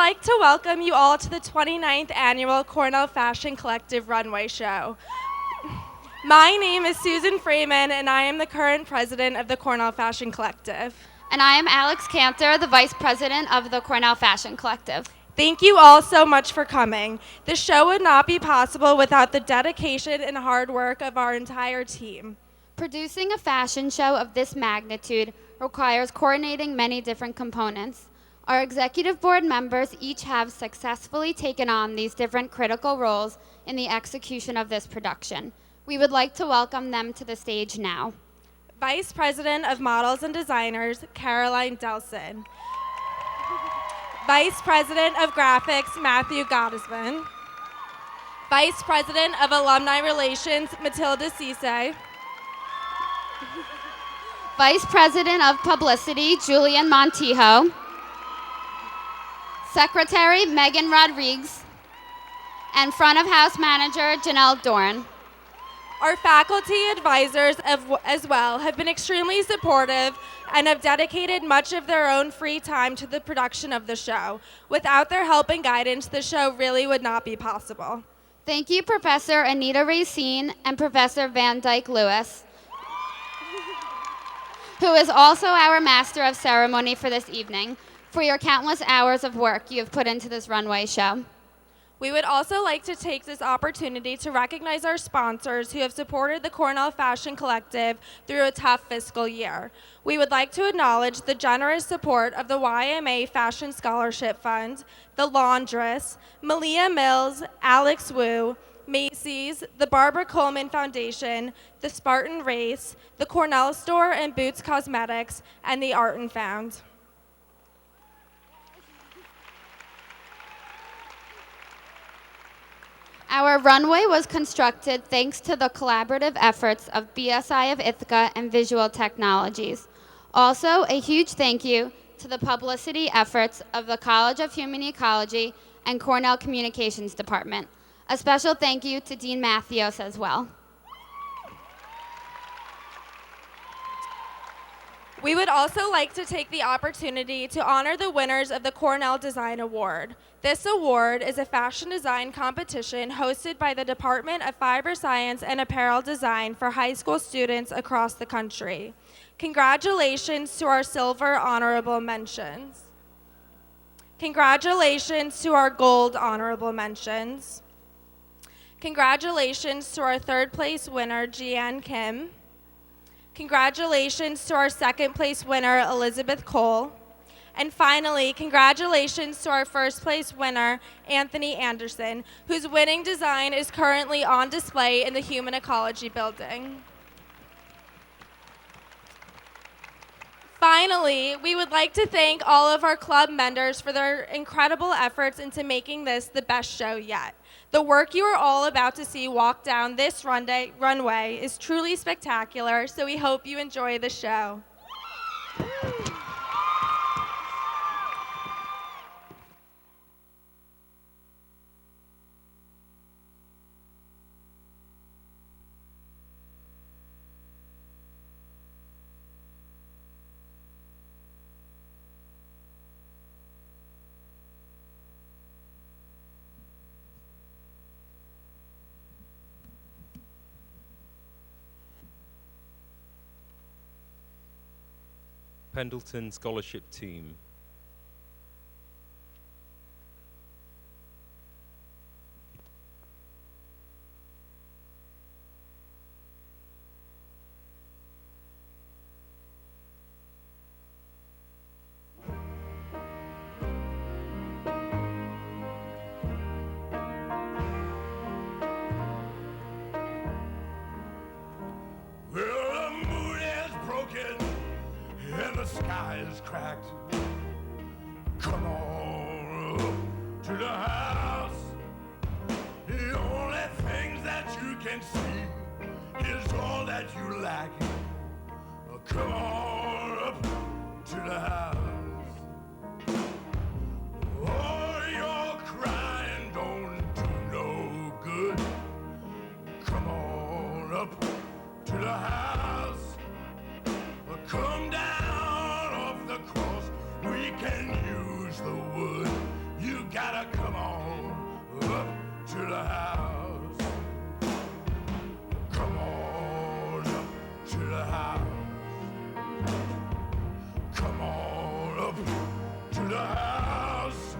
like to welcome you all to the 29th Annual Cornell Fashion Collective Runway Show. My name is Susan Freeman, and I am the current president of the Cornell Fashion Collective. And I am Alex Cantor, the vice president of the Cornell Fashion Collective. Thank you all so much for coming. The show would not be possible without the dedication and hard work of our entire team. Producing a fashion show of this magnitude requires coordinating many different components. Our executive board members each have successfully taken on these different critical roles in the execution of this production. We would like to welcome them to the stage now. Vice President of Models and Designers, Caroline Delson. Vice President of Graphics, Matthew Gottesman. Vice President of Alumni Relations, Matilda Cisse. Vice President of Publicity, Julian Montijo. Secretary, Megan Rodriguez. And Front of House Manager, Janelle Dorn. Our faculty advisors as well have been extremely supportive and have dedicated much of their own free time to the production of the show. Without their help and guidance, the show really would not be possible. Thank you, Professor Anita Racine and Professor Van Dyke Lewis, who is also our Master of Ceremony for this evening, for your countless hours of work you have put into this runway show. We would also like to take this opportunity to recognize our sponsors who have supported the Cornell Fashion Collective through a tough fiscal year. We would like to acknowledge the generous support of the YMA Fashion Scholarship Fund, the Laundress, Malia Mills, Alex Wu, Macy's, the Barbara Coleman Foundation, the Spartan Race, the Cornell Store and Boots Cosmetics, and the Art and Found. Our runway was constructed thanks to the collaborative efforts of BSI of Ithaca and Visual Technologies. Also, a huge thank you to the publicity efforts of the College of Human Ecology and Cornell Communications Department. A special thank you to Dean Matthews as well. We would also like to take the opportunity to honor the winners of the Cornell Design Award. This award is a fashion design competition hosted by the Department of Fiber Science and Apparel Design for high school students across the country. Congratulations to our silver honorable mentions. Congratulations to our gold honorable mentions. Congratulations to our third place winner, Jian Kim. Congratulations to our second place winner, Elizabeth Cole. And finally, congratulations to our first place winner, Anthony Anderson, whose winning design is currently on display in the Human Ecology Building. Finally, we would like to thank all of our club members for their incredible efforts into making this the best show yet. The work you are all about to see walk down this runway is truly spectacular, so we hope you enjoy the show. Pendleton Scholarship Team. Sky is cracked. Come on up to the house. The only things that you can see is all that you lack. Come on up to the house. Oh, your crying don't do no good. Come on up to the house. Come down off the cross. We can use the wood. You gotta come on up to the house. Come on up to the house. Come on up to the house.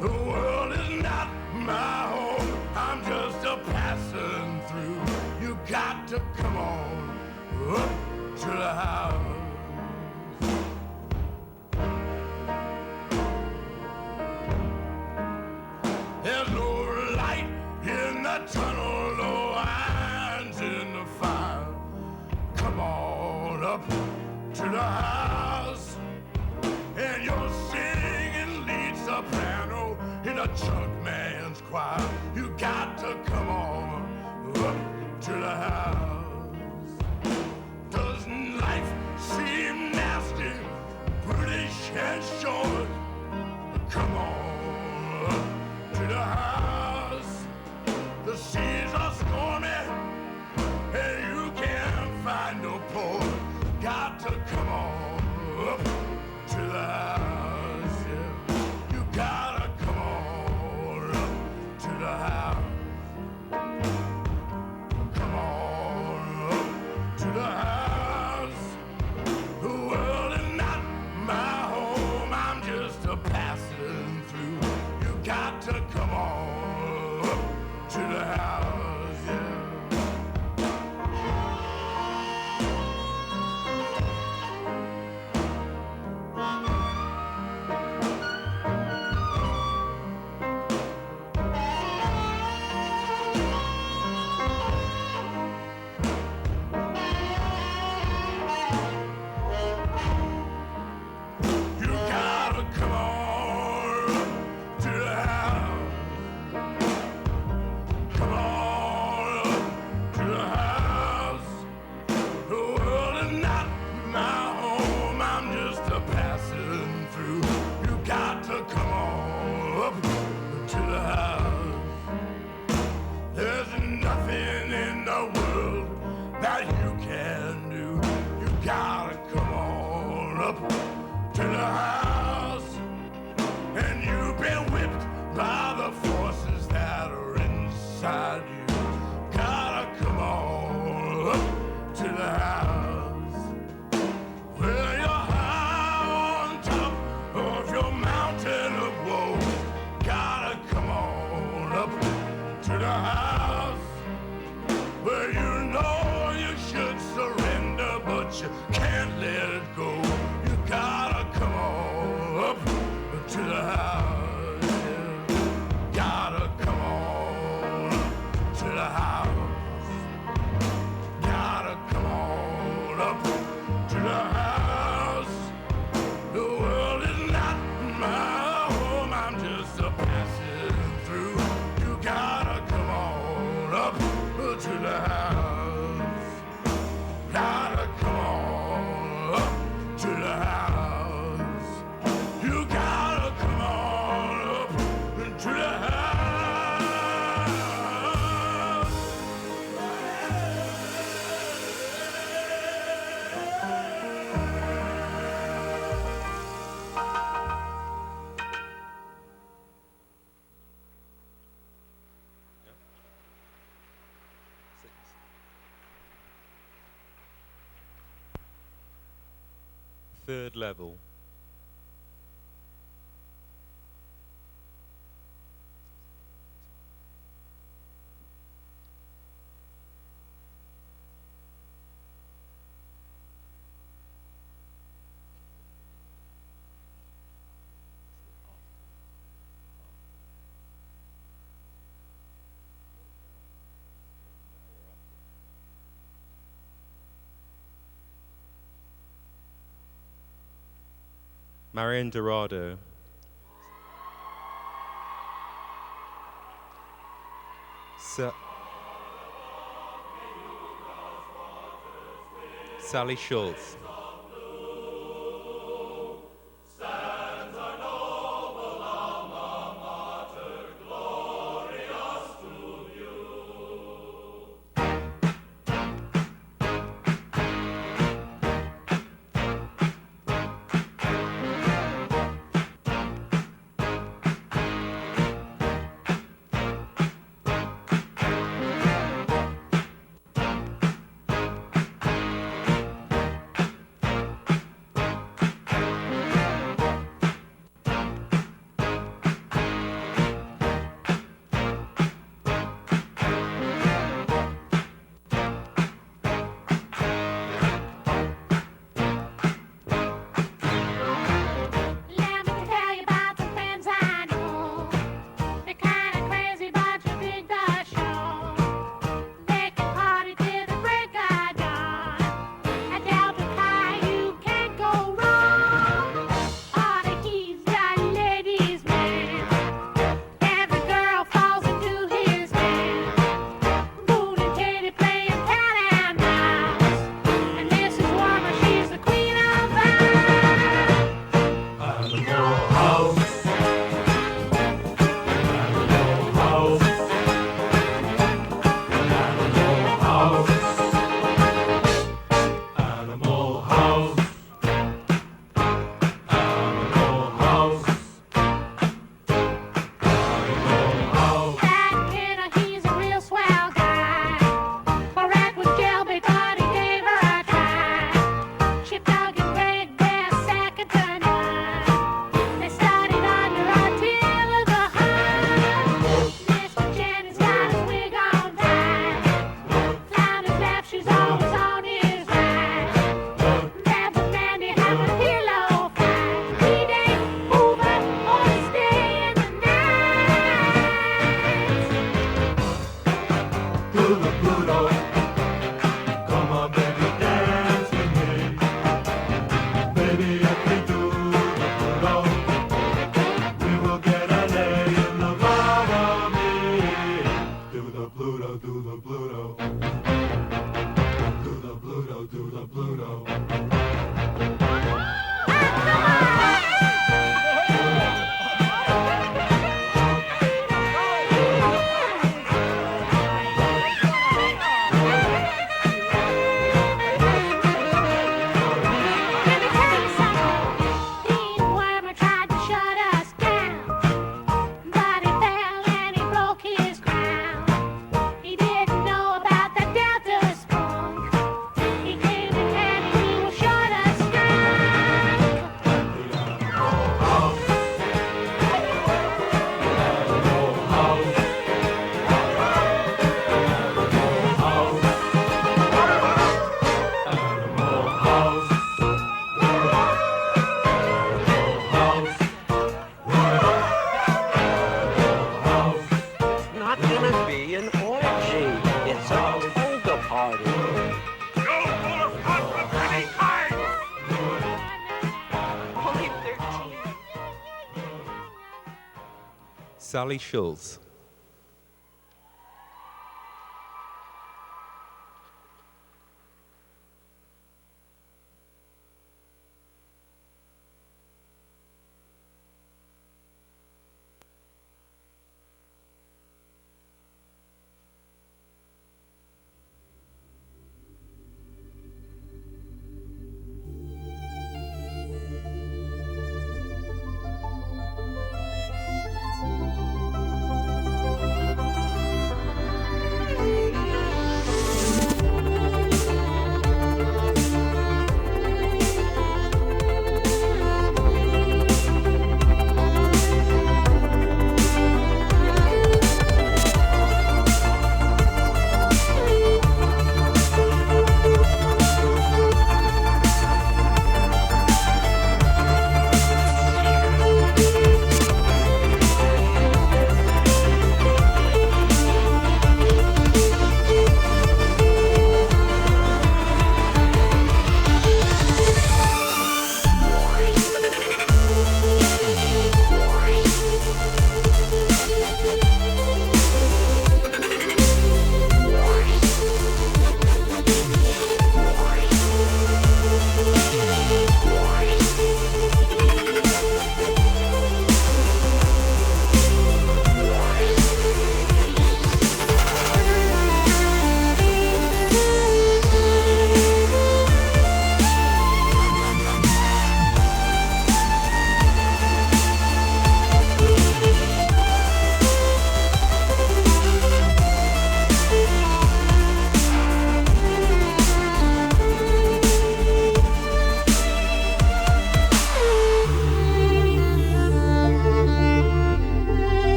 The world is not my home. I'm just a passing through. You got to come on up to the house. There's no light in the tunnel, no irons in the fire. Come on up to the house. And you're singing lead soprano in a junk man's choir. You got to come on up to the house. Doesn't life seem nasty, British and short? Come on up to the house. The seas are stormy and you can't find no port. Got to come on up to the house, yeah. You gotta come on up to the house. Come on up to the house. The world is not my home. I'm just a passing through. You got to come on up to the house, yeah. You gotta come on up to the house. Come on up to the house. The world is not my home. I'm just a passing through. You got to come on up to the house. There's nothing in the world that you can do. You gotta come on up to the house. And you've been whipped by the forces that are inside you. Gotta come on up to the house. Well, you're high on top of your mountain of woes. Gotta come on up to the house. Well, you know you should surrender, but you can't let it go. You gotta come on up to the house, yeah. Gotta come on up to the house. Gotta come on up to the house. The world is not my home. I'm just a passing through. You gotta come on up to the house. Gotta come on up to the house. You gotta come on up to the house. Third level. Marian Dorado. Sally Schultz. Bluto. Do the Bluto, do the Bluto. Not gonna be an orgy. It's a toga party. Go full of fun of any kind! Only 13. Sally Schultz.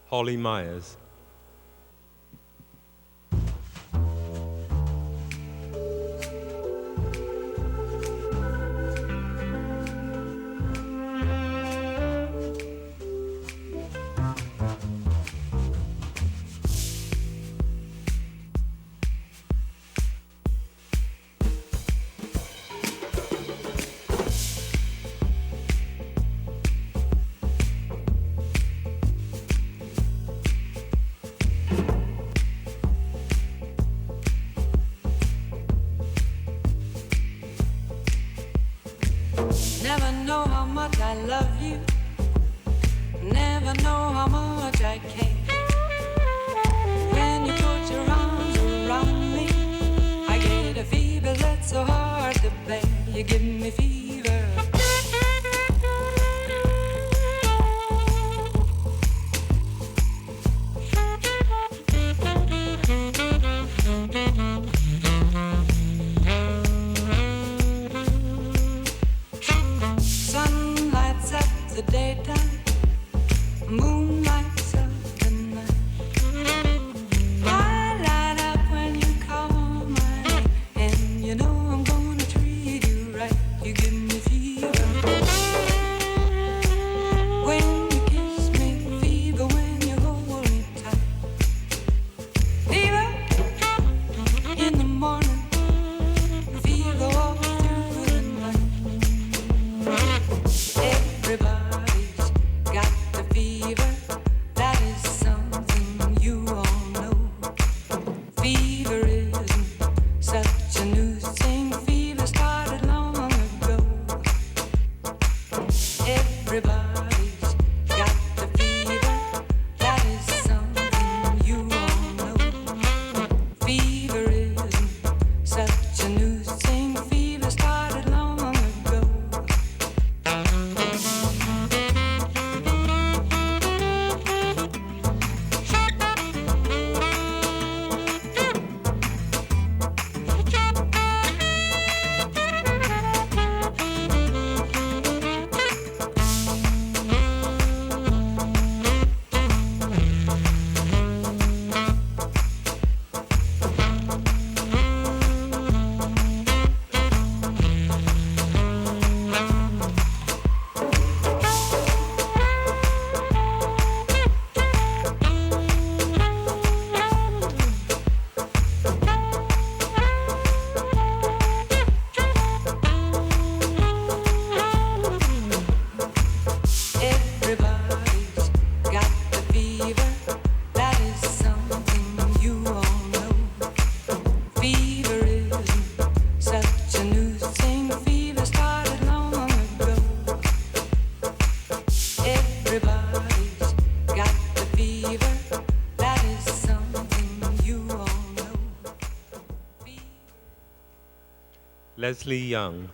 Holly Myers. Never know how much I love you. Never know how much I care. When you put your arms around me, I get a fever that's so hard to bear. You give me fever. Sun lights up the daytime, moon lights up the night. I light up when you call my name, and you know I'm gonna treat you right. You give me fever when you kiss me, fever when you hold me tight. Fever in the morning, fever all through the night. Everybody's got the fever. That is something you all know. Fever isn't such a new thing. Fever started long ago. Everybody's got the fever. That is something you all know. Fever isn't such a new thing. Fever started long ago. Everybody's got the fever. That is something you all know. Fever isn't such a new thing. Fever started long ago. Everybody's got the fever. That is something you all know. Leslie Young.